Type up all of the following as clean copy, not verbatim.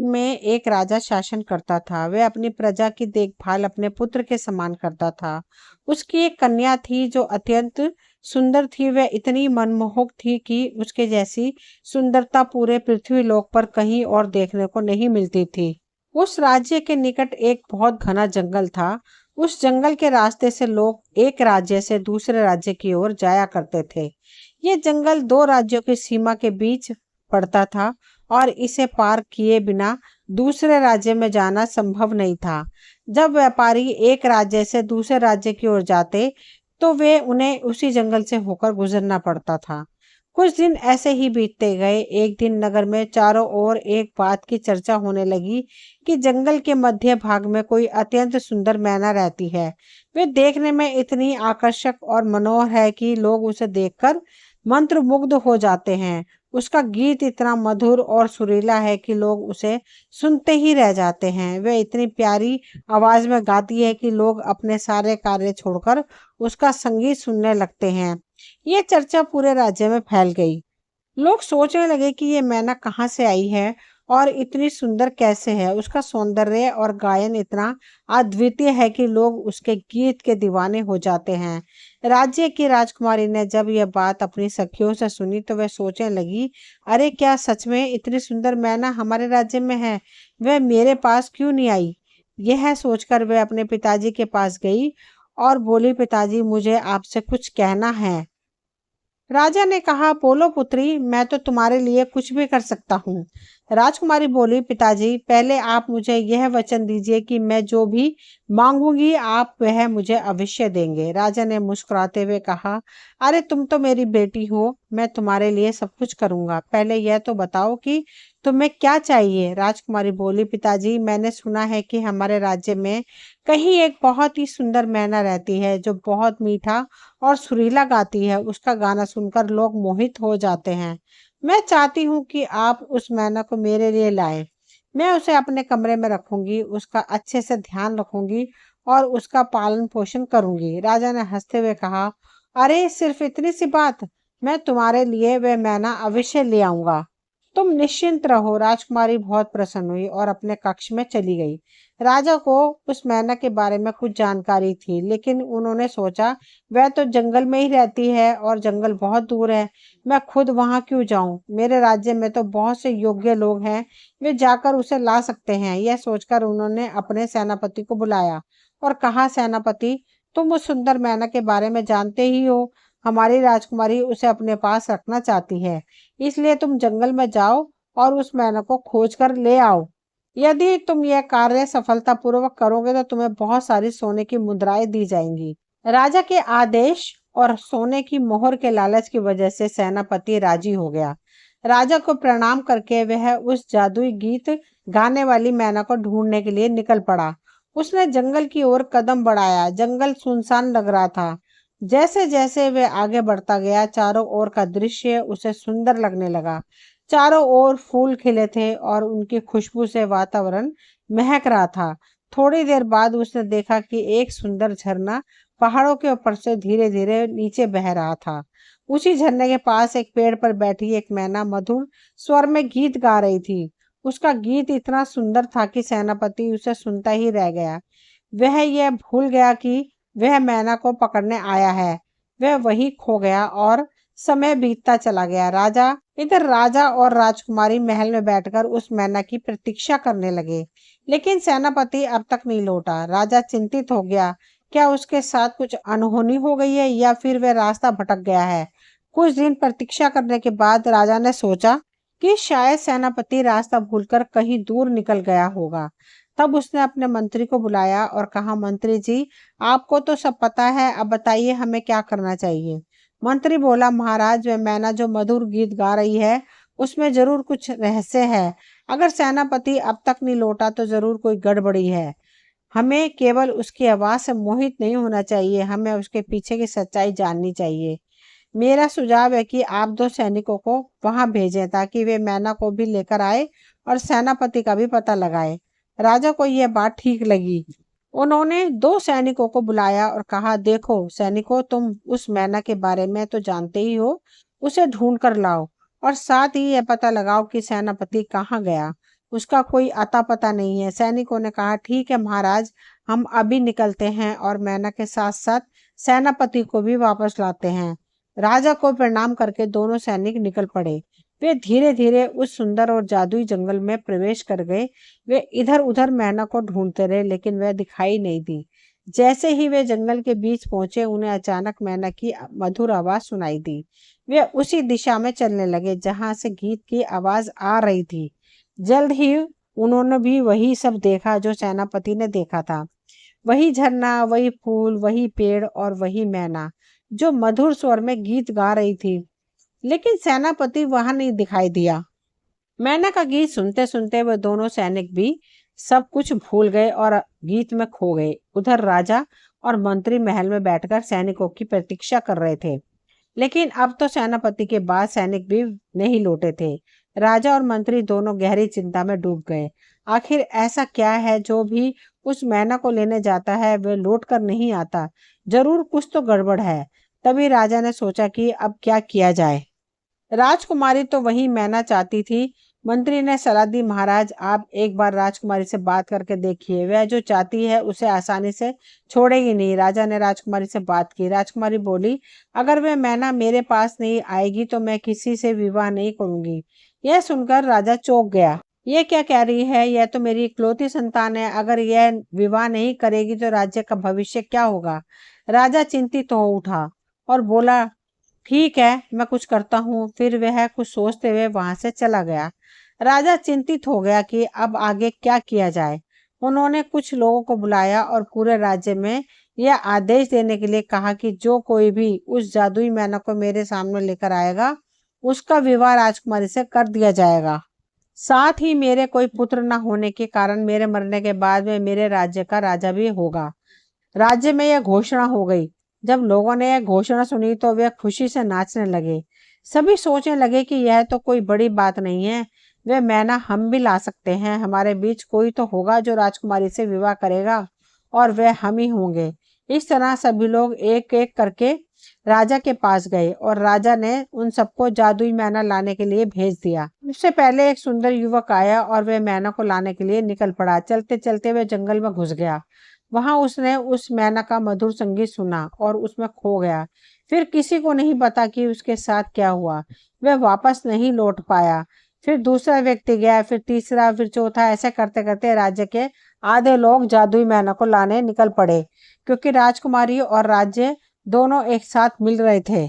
में एक राजा शासन करता था। वह अपनी प्रजा की देखभाल अपने पुत्र के समान करता था। उसकी एक कन्या थी जो अत्यंत सुंदर थी। वह इतनी मनमोहक थी कि उसके जैसी सुंदरता पूरे पृथ्वीलोक पर कहीं और देखने को नहीं मिलती थी। उस राज्य के निकट एक बहुत घना जंगल था। उस जंगल के रास्ते से लोग एक राज्य से दूसरे राज्य की ओर जाया करते थे। ये जंगल दो राज्यों की सीमा के बीच पड़ता था और इसे पार किए बिना दूसरे राज्य में जाना संभव नहीं था। जब व्यापारी एक राज्य से दूसरे राज्य की ओर जाते तो वे उन्हें उसी जंगल से होकर गुजरना पड़ता था। कुछ दिन ऐसे ही बीतते गए। एक दिन नगर में चारों ओर एक बात की चर्चा होने लगी कि जंगल के मध्य भाग में कोई अत्यंत सुंदर मैना रहती है। वे देखने में इतनी आकर्षक और मनोहर है कि लोग उसे देखकर मंत्रमुग्ध हो जाते हैं। उसका गीत इतना मधुर और सुरीला है कि लोग उसे सुनते ही रह जाते हैं। वह इतनी प्यारी आवाज में गाती है कि लोग अपने सारे कार्य छोड़कर उसका संगीत सुनने लगते हैं। ये चर्चा पूरे राज्य में फैल गई। लोग सोचने लगे कि ये मैना कहाँ से आई है और इतनी सुंदर कैसे है। उसका सौंदर्य और गायन इतना अद्वितीय है कि लोग उसके गीत के दीवाने हो जाते हैं। राज्य की राजकुमारी ने जब यह बात अपनी सखियों से सुनी तो वह सोचने लगी, अरे क्या सच में इतनी सुंदर मैना हमारे राज्य में है? वह मेरे पास क्यों नहीं आई? यह सोचकर वह अपने पिताजी के पास गई और बोली, पिताजी मुझे आपसे कुछ कहना है। राजा ने कहा, बोलो पुत्री, मैं तो तुम्हारे लिए कुछ भी कर सकता हूँ। राजकुमारी बोली, पिताजी पहले आप मुझे यह वचन दीजिए कि मैं जो भी मांगूंगी आप वह मुझे अवश्य देंगे। राजा ने मुस्कुराते हुए कहा, अरे तुम तो मेरी बेटी हो, मैं तुम्हारे लिए सब कुछ करूंगा। पहले यह तो बताओ कि तुम्हें क्या चाहिए। राजकुमारी बोली, पिताजी मैंने सुना है कि हमारे राज्य में कहीं एक बहुत ही सुंदर मैना रहती है जो बहुत मीठा और सुरीला गाती है। उसका गाना सुनकर लोग मोहित हो जाते हैं। मैं चाहती हूँ कि आप उस मैना को मेरे लिए लाएं। मैं उसे अपने कमरे में रखूंगी, उसका अच्छे से ध्यान रखूंगी और उसका पालन पोषण करूंगी। राजा ने हंसते हुए कहा, अरे सिर्फ इतनी सी बात? मैं तुम्हारे लिए वह मैना अवश्य ले आऊंगा। तुम निश्चिंत रहो। राजकुमारी बहुत प्रसन्न हुई और अपने कक्ष में चली गई। राजा को उस मैना के बारे में कुछ जानकारी थी, लेकिन उन्होंने सोचा वह तो जंगल में ही रहती है और जंगल बहुत दूर है। मैं खुद वहां क्यों जाऊं? मेरे राज्य में तो बहुत से योग्य लोग हैं, वे जाकर उसे ला सकते हैं। यह सोचकर उन्होंने अपने सेनापति को बुलाया और कहा, सेनापति तुम उस सुंदर मैना के बारे में जानते ही हो। हमारी राजकुमारी उसे अपने पास रखना चाहती है, इसलिए तुम जंगल में जाओ और उस मैना को खोज कर ले आओ। यदि तुम यह कार्य सफलतापूर्वक करोगे तो तुम्हें बहुत सारी सोने की मुद्राएं दी जाएंगी। राजा के आदेश और सोने की मोहर के लालच की वजह से सेनापति राजी हो गया। राजा को प्रणाम करके वह उस जादुई गीत गाने वाली मैना को ढूंढने के लिए निकल पड़ा। उसने जंगल की ओर कदम बढ़ाया। जंगल सुनसान लग रहा था। जैसे जैसे वह आगे बढ़ता गया चारों ओर का दृश्य उसे सुंदर लगने लगा। चारों ओर फूल खिले थे और उनकी खुशबू से वातावरण महक रहा था। थोड़ी देर बाद उसने देखा कि एक सुंदर झरना पहाड़ों के ऊपर से धीरे धीरे नीचे बह रहा था। उसी झरने के पास एक पेड़ पर बैठी एक मैना मधुर स्वर में गीत गा रही थी। उसका गीत इतना सुंदर था कि सेनापति उसे सुनता ही रह गया। वह यह भूल गया कि वह मैना को पकड़ने आया है। वह वहीं खो गया और समय बीतता चला गया। राजा और राजकुमारी महल में बैठकर उस मैना की प्रतीक्षा करने लगे, लेकिन सेनापति अब तक नहीं लौटा। राजा चिंतित हो गया। क्या उसके साथ कुछ अनहोनी हो गई है या फिर वह रास्ता भटक गया है? कुछ दिन प्रतीक्षा करने के बाद राजा ने सोचा कि शायद सेनापति रास्ता भूलकर कहीं दूर निकल गया होगा। तब उसने अपने मंत्री को बुलाया और कहा, मंत्री जी आपको तो सब पता है, अब बताइए हमें क्या करना चाहिए। मंत्री बोला, महाराज वह मैना जो मधुर गीत गा रही है उसमें जरूर कुछ रहस्य है। अगर सेनापति अब तक नहीं लौटा तो जरूर कोई गड़बड़ी है। हमें केवल उसकी आवाज से मोहित नहीं होना चाहिए, हमें उसके पीछे की सच्चाई जाननी चाहिए। मेरा सुझाव है कि आप दो सैनिकों को वहां भेजें ताकि वे मैना को भी लेकर आए और सेनापति का भी पता लगाए। राजा को यह बात ठीक लगी। उन्होंने दो सैनिकों को बुलाया और कहा, देखो सैनिकों, तुम उस मैना के बारे में तो जानते ही हो, उसे ढूंढ कर लाओ और साथ ही यह पता लगाओ कि सेनापति कहाँ गया। उसका कोई अता पता नहीं है। सैनिकों ने कहा, ठीक है महाराज, हम अभी निकलते हैं और मैना के साथ साथ सेनापति को भी वापस लाते हैं। राजा को प्रणाम करके दोनों सैनिक निकल पड़े। वे धीरे धीरे उस सुंदर और जादुई जंगल में प्रवेश कर गए। वे इधर उधर मैना को ढूंढते रहे, लेकिन वह दिखाई नहीं दी। जैसे ही वे जंगल के बीच पहुंचे, उन्हें अचानक मैना की मधुर आवाज सुनाई दी। वे उसी दिशा में चलने लगे जहां से गीत की आवाज आ रही थी। जल्द ही उन्होंने भी वही सब देखा जो सेनापति ने देखा था। वही झरना, वही फूल, वही पेड़ और वही मैना जो मधुर स्वर में गीत गा रही थी। लेकिन सेनापति वहां नहीं दिखाई दिया। मैना का गीत सुनते सुनते वे दोनों सैनिक भी सब कुछ भूल गए और गीत में खो गए। उधर राजा और मंत्री महल में बैठकर सैनिकों की प्रतीक्षा कर रहे थे। लेकिन अब तो सेनापति के बाद सैनिक भी नहीं लौटे थे। राजा और मंत्री दोनों गहरी चिंता में डूब गए। आखिर ऐसा क्या है जो भी उस मैना को लेने जाता है वह लौट कर नहीं आता? जरूर कुछ तो गड़बड़ है। तभी राजा ने सोचा कि अब क्या किया जाए। राजकुमारी तो वही मैना चाहती थी। मंत्री ने सलाह दी, महाराज आप एक बार राजकुमारी से बात करके देखिए, वह जो चाहती है उसे आसानी से छोड़ेगी नहीं। राजा ने राजकुमारी से बात की। राजकुमारी बोली, अगर वह मैना मेरे पास नहीं आएगी तो मैं किसी से विवाह नहीं करूंगी। यह सुनकर राजा चौंक गया। ये क्या कह रही है? यह तो मेरी इकलौती संतान है। अगर यह विवाह नहीं करेगी तो राज्य का भविष्य क्या होगा? राजा चिंतित हो उठा और बोला, ठीक है, मैं कुछ करता हूँ। फिर वह कुछ सोचते हुए वहां से चला गया। राजा चिंतित हो गया कि अब आगे क्या किया जाए। उन्होंने कुछ लोगों को बुलाया और पूरे राज्य में यह आदेश देने के लिए कहा कि जो कोई भी उस जादुई मैना को मेरे सामने लेकर आएगा उसका विवाह राजकुमारी से कर दिया जाएगा। साथ ही मेरे कोई पुत्र न होने के कारण मेरे मरने के बाद में मेरे राज्य का राजा भी होगा। राज्य में यह घोषणा हो गई। जब लोगों ने यह घोषणा सुनी तो वे खुशी से नाचने लगे। सभी सोचने लगे कि यह तो कोई बड़ी बात नहीं है, वे मैना हम भी ला सकते हैं। हमारे बीच कोई तो होगा जो राजकुमारी से विवाह करेगा और वह हम ही होंगे। इस तरह सभी लोग एक एक करके राजा के पास गए और राजा ने उन सबको जादुई मैना लाने के लिए भेज दिया। उससे पहले एक सुंदर युवक आया और वह मैना को लाने के लिए निकल पड़ा। चलते चलते वह जंगल में घुस गया। वहां उसने उस मैना का मधुर संगीत सुना और उसमें खो गया। फिर किसी को नहीं पता कि उसके साथ क्या हुआ। वह वापस नहीं लौट पाया। फिर दूसरा व्यक्ति गया, फिर तीसरा, फिर चौथा। ऐसे करते करते राज्य के आधे लोग जादुई मैना को लाने निकल पड़े, क्योंकि राजकुमारी और राज्य दोनों एक साथ मिल रहे थे।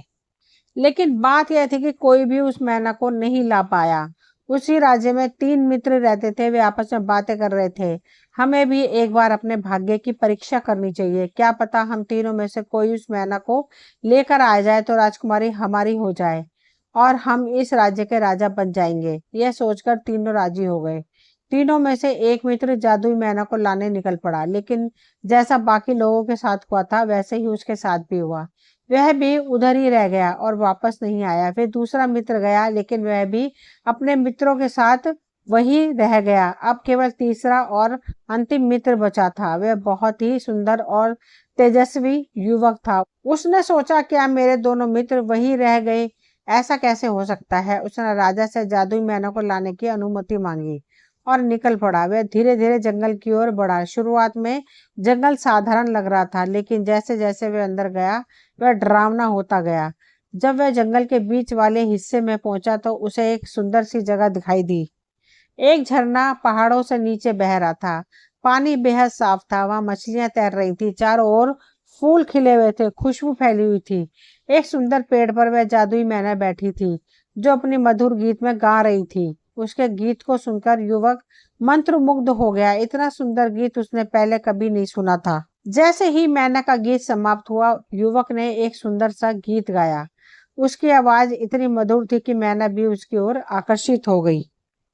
लेकिन बात यह थी कि कोई भी उस मैना को नहीं ला पाया। उसी राज्य में 3 मित्र रहते थे। वे आपस में बातें कर रहे थे, हमें भी एक बार अपने भाग्य की परीक्षा करनी चाहिए। क्या पता हम तीनों में से कोई उस मैना को लेकर आ जाए तो राजकुमारी हमारी हो जाए और हम इस राज्य के राजा बन जाएंगे। यह सोचकर तीनों राजी हो गए। तीनों में से एक मित्र जादुई मैना को लाने निकल पड़ा, लेकिन जैसा बाकी लोगों के साथ हुआ था वैसे ही उसके साथ भी हुआ। वह भी उधर ही रह गया और वापस नहीं आया। फिर दूसरा मित्र गया, लेकिन वह भी अपने मित्रों के साथ वही रह गया। अब केवल तीसरा और अंतिम मित्र बचा था। वह बहुत ही सुंदर और तेजस्वी युवक था। उसने सोचा, क्या मेरे दोनों मित्र वही रह गए? ऐसा कैसे हो सकता है? उसने राजा से जादुई मैना को लाने की अनुमति मांगी और निकल पड़ा। वह धीरे धीरे जंगल की ओर बढ़ा। शुरुआत में जंगल साधारण लग रहा था, लेकिन जैसे जैसे वह अंदर गया वह डरावना होता गया। जब वह जंगल के बीच वाले हिस्से में पहुंचा तो उसे एक सुंदर सी जगह दिखाई दी। एक झरना पहाड़ों से नीचे बह रहा था। पानी बेहद साफ था। वहां मछलियां तैर रही थी। चारों ओर फूल खिले हुए थे, खुशबू फैली हुई थी। एक सुंदर पेड़ पर वह जादुई मैना बैठी थी, जो अपनी मधुर गीत में गा रही थी। उसके गीत को सुनकर युवक मंत्रमुग्ध हो गया। इतना सुंदर गीत उसने पहले कभी नहीं सुना था। जैसे ही मैना का गीत समाप्त हुआ, युवक ने एक सुंदर सा गीत गाया। उसकी आवाज इतनी मधुर थी कि मैना भी उसकी ओर आकर्षित हो गई।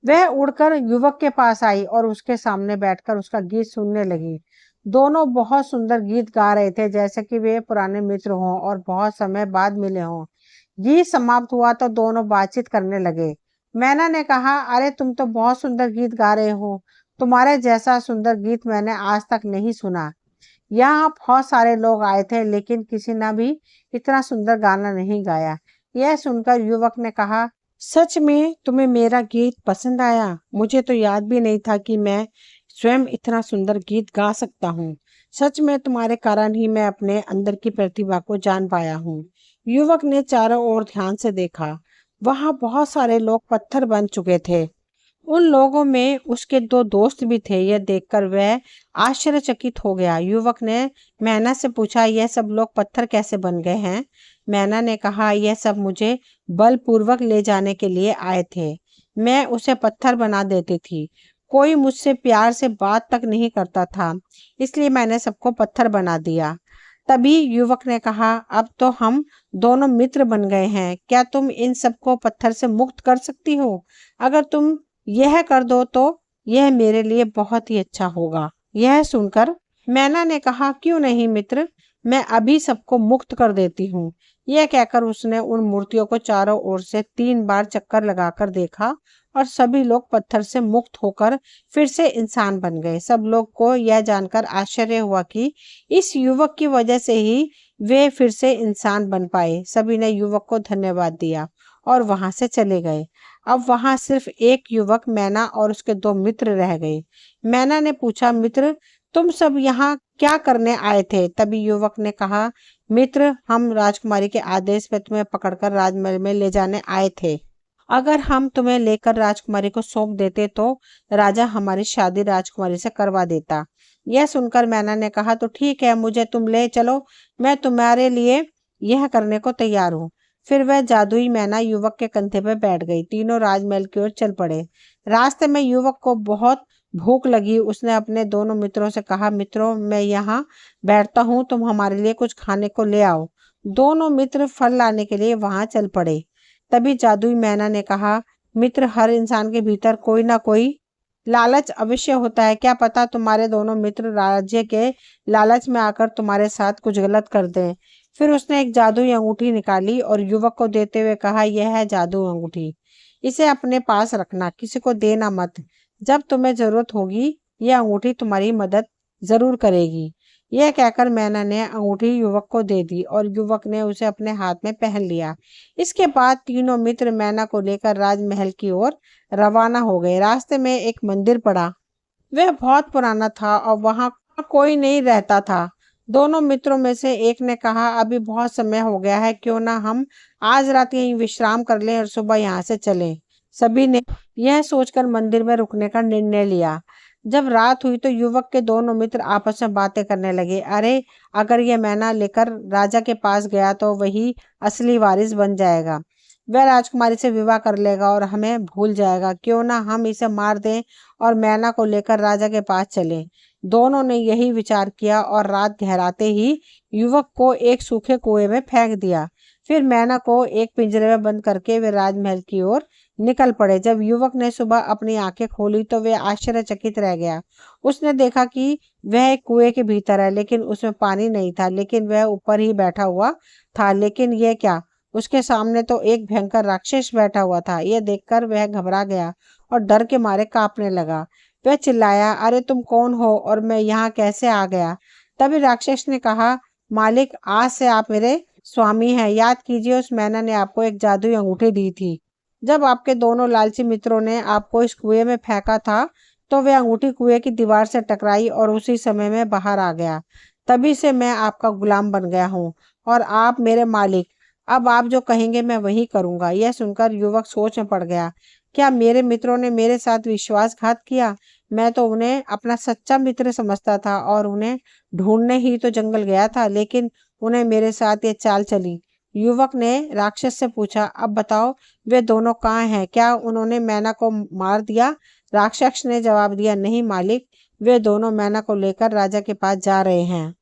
वह उड़कर युवक के पास आई और उसके सामने बैठकर उसका गीत सुनने लगी। दोनों बहुत सुंदर गीत गा रहे थे, जैसे कि वे पुराने मित्र हों और बहुत समय बाद मिले हों। गीत समाप्त हुआ तो दोनों बातचीत करने लगे। मैना ने कहा, अरे तुम तो बहुत सुंदर गीत गा रहे हो। तुम्हारे जैसा सुंदर गीत मैंने आज तक नहीं सुना। यहाँ बहुत सारे लोग आए थे, लेकिन किसी ने भी इतना सुंदर गाना नहीं गाया। यह सुनकर युवक ने कहा, सच में तुम्हें मेरा गीत पसंद आया? मुझे तो याद भी नहीं था कि मैं स्वयं इतना सुंदर गीत गा सकता हूँ। सच में तुम्हारे कारण ही मैं अपने अंदर की प्रतिभा को जान पाया हूँ। युवक ने चारों ओर ध्यान से देखा। वहां बहुत सारे लोग पत्थर बन चुके थे। उन लोगों में उसके दो दोस्त भी थे। यह देखकर वह आश्चर्यचकित हो गया। युवक ने मैना से पूछा, यह सब लोग पत्थर कैसे बन गए हैं? मैना ने कहा, यह सब मुझे बलपूर्वक ले जाने के लिए आए थे। मैं उसे पत्थर बना देती थी। कोई मुझसे प्यार से बात तक नहीं करता था, इसलिए मैंने सबको पत्थर बना दिया। तभी युवक ने कहा, अब तो हम दोनों मित्र बन गए हैं। क्या तुम इन सबको पत्थर से मुक्त कर सकती हो? अगर तुम यह कर दो तो यह मेरे लिए बहुत ही अच्छा होगा। यह सुनकर मैना ने कहा, क्यों नहीं मित्र, मैं अभी सबको मुक्त कर देती हूँ। यह कहकर उसने उन मूर्तियों को चारों ओर से 3 बार चक्कर लगाकर देखा और सभी लोग पत्थर से मुक्त होकर फिर से इंसान बन गए। सब लोग को यह जानकर आश्चर्य हुआ कि इस युवक की वजह से ही वे फिर से इंसान बन पाए। सभी ने युवक को धन्यवाद दिया और वहां से चले गए। अब वहां सिर्फ एक युवक, मैना और उसके 2 मित्र रह गए। मैना ने पूछा, मित्र तुम सब यहाँ क्या करने आए थे? तभी युवक ने कहा, मित्र हम राजकुमारी के आदेश पे तुम्हें पकड़कर राजमहल में ले जाने आए थे। अगर हम तुम्हें लेकर राजकुमारी को सौंप देते तो राजा हमारी शादी राजकुमारी से करवा देता। यह सुनकर मैना ने कहा, तो ठीक है, मुझे तुम ले चलो, मैं तुम्हारे लिए यह करने को तैयार हूँ। फिर वह जादुई मैना युवक के कंधे पर बैठ गई। तीनों राजमहल की ओर चल पड़े। रास्ते में युवक को बहुत भूख लगी। उसने अपने दोनों मित्रों से कहा, मित्रों मैं यहाँ बैठता हूँ, तुम हमारे लिए कुछ खाने को ले आओ। दोनों मित्र फल लाने के लिए वहां चल पड़े। तभी जादुई मैना ने कहा, मित्र हर इंसान के भीतर कोई ना कोई लालच अवश्य होता है। क्या पता तुम्हारे दोनों मित्र राज्य के लालच में आकर तुम्हारे साथ कुछ गलत कर दें। फिर उसने एक जादुई अंगूठी निकाली और युवक को देते हुए कहा, यह है जादू अंगूठी, इसे अपने पास रखना, किसी को देना मत। जब तुम्हें जरूरत होगी यह अंगूठी तुम्हारी मदद जरूर करेगी। यह कहकर मैना ने अंगूठी युवक को दे दी और युवक ने उसे अपने हाथ में पहन लिया। इसके बाद तीनों मित्र मैना को लेकर राजमहल की ओर रवाना हो गए। रास्ते में एक मंदिर पड़ा। वह बहुत पुराना था और वहां कोई नहीं रहता था। दोनों मित्रों में से एक ने कहा, अभी बहुत समय हो गया है, क्यों ना हम आज रात यहीं विश्राम कर लें और सुबह यहाँ से चलें। सभी ने यह सोचकर मंदिर में रुकने का निर्णय लिया। जब रात हुई तो युवक के दोनों मित्र आपस में बातें करने लगे। अरे, अगर यह मैना लेकर राजा के पास गया तो वही असली वारिस बन जाएगा। वह राजकुमारी से विवाह कर लेगा और हमें भूल जाएगा। क्यों ना हम इसे मार दें और मैना को लेकर राजा के पास चले। दोनों ने यही विचार किया और रात गहराते ही युवक को एक सूखे कुएं में फेंक दिया। फिर मैना को एक पिंजरे में बंद करके वे राजमहल की ओर निकल पड़े। जब युवक ने सुबह अपनी आंखें खोली तो वे आश्चर्यचकित रह गया। उसने देखा कि वह एक कुएं के भीतर है, लेकिन उसमें पानी नहीं था, लेकिन वह ऊपर ही बैठा हुआ था। लेकिन यह क्या, उसके सामने तो एक भयंकर राक्षस बैठा हुआ था। यह देखकर वह घबरा गया और डर के मारे कांपने लगा। वह चिल्लाया, अरे तुम कौन हो और मैं यहाँ कैसे आ गया? तभी राक्षस ने कहा, मालिक आज से आप मेरे स्वामी हैं। याद कीजिए, उस मैना ने आपको एक जादुई अंगूठी दी थी। जब आपके दोनों लालची मित्रों ने आपको इस कुएं में फेंका था तो वह अंगूठी कुएं की दीवार से टकराई और उसी समय में बाहर आ गया। तभी से मैं आपका गुलाम बन गया हूँ और आप मेरे मालिक। अब आप जो कहेंगे मैं वही करूंगा। यह सुनकर युवक सोच में पड़ गया। क्या मेरे मित्रों ने मेरे साथ विश्वासघात किया? मैं तो उन्हें अपना सच्चा मित्र समझता था और उन्हें ढूंढने ही तो जंगल गया था, लेकिन उन्हें मेरे साथ ये चाल चली। युवक ने राक्षस से पूछा, अब बताओ वे दोनों कहाँ हैं? क्या उन्होंने मैना को मार दिया? राक्षस ने जवाब दिया, नहीं मालिक, वे दोनों मैना को लेकर राजा के पास जा रहे हैं।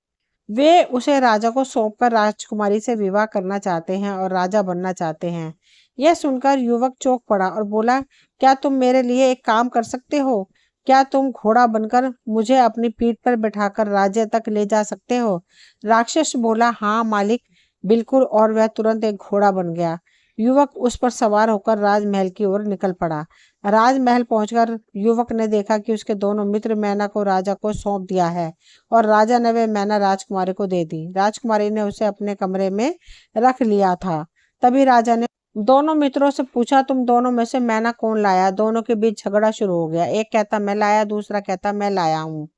वे उसे राजा को सौंपकर राजकुमारी से विवाह करना चाहते हैं और राजा बनना चाहते हैं। यह सुनकर युवक चौंक पड़ा और बोला, क्या तुम मेरे लिए एक काम कर सकते हो? क्या तुम घोड़ा बनकर मुझे अपनी पीठ पर बिठाकर राज्य तक ले जा सकते हो? राक्षस बोला, हाँ मालिक, बिल्कुल। और वह तुरंत एक घोड़ा बन गया। युवक उस पर सवार होकर राजमहल की ओर निकल पड़ा। राजमहल पहुंचकर युवक ने देखा कि उसके दोनों मित्र मैना को राजा को सौंप दिया है और राजा ने वह मैना राजकुमारी को दे दी। राजकुमारी ने उसे अपने कमरे में रख लिया था। तभी राजा ने दोनों मित्रों से पूछा, तुम दोनों में से मैना कौन लाया? दोनों के बीच झगड़ा शुरू हो गया। एक कहता मैं लाया, दूसरा कहता मैं लाया हूँ।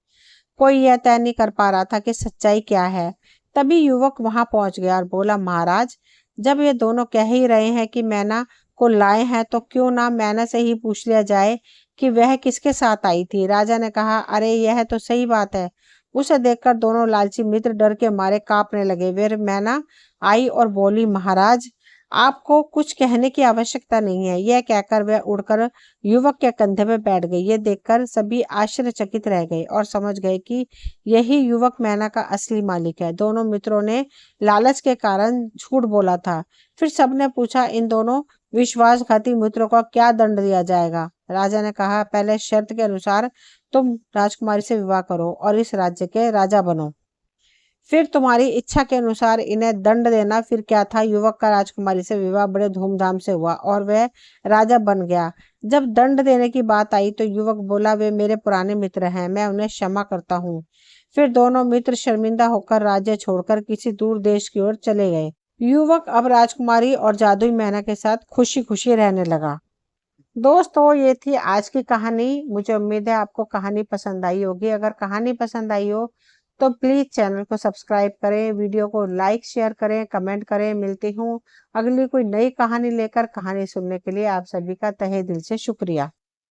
कोई यह तय नहीं कर पा रहा था कि सच्चाई क्या है। तभी युवक वहां पहुंच गया और बोला, महाराज, जब ये दोनों कह ही रहे हैं कि मैना को लाए हैं तो क्यों ना मैना से ही पूछ लिया जाए कि वह किसके साथ आई थी। राजा ने कहा, अरे यह तो सही बात है। उसे देखकर दोनों लालची मित्र डर के मारे कांपने लगे। वे मैना आई और बोली, महाराज, आपको कुछ कहने की आवश्यकता नहीं है। यह कहकर वह उड़कर युवक के कंधे पे बैठ गई। ये देखकर सभी आश्चर्यचकित रह गए और समझ गए कि यही युवक मैना का असली मालिक है। दोनों मित्रों ने लालच के कारण झूठ बोला था। फिर सबने पूछा, इन दोनों विश्वासघाती मित्रों को क्या दंड दिया जाएगा? राजा ने कहा, पहले शर्त के अनुसार तुम राजकुमारी से विवाह करो और इस राज्य के राजा बनो। फिर तुम्हारी इच्छा के अनुसार इन्हें दंड देना। फिर क्या था, युवक का राजकुमारी से विवाह बड़े धूमधाम से हुआ और वह राजा बन गया। जब दंड देने की बात आई तो युवक बोला, वे मेरे पुराने मित्र हैं, मैं उन्हें क्षमा करता हूँ। फिर दोनों मित्र शर्मिंदा होकर राज्य छोड़कर किसी दूर देश की ओर चले गए। युवक अब राजकुमारी और जादुई मैना के साथ खुशी खुशी रहने लगा। दोस्तों, ये थी आज की कहानी। मुझे उम्मीद है आपको कहानी पसंद आई होगी। अगर कहानी पसंद आई हो तो प्लीज़ चैनल को सब्सक्राइब करें, वीडियो को लाइक शेयर करें, कमेंट करें। मिलती हूँ अगली कोई नई कहानी लेकर। कहानी सुनने के लिए आप सभी का तहे दिल से शुक्रिया।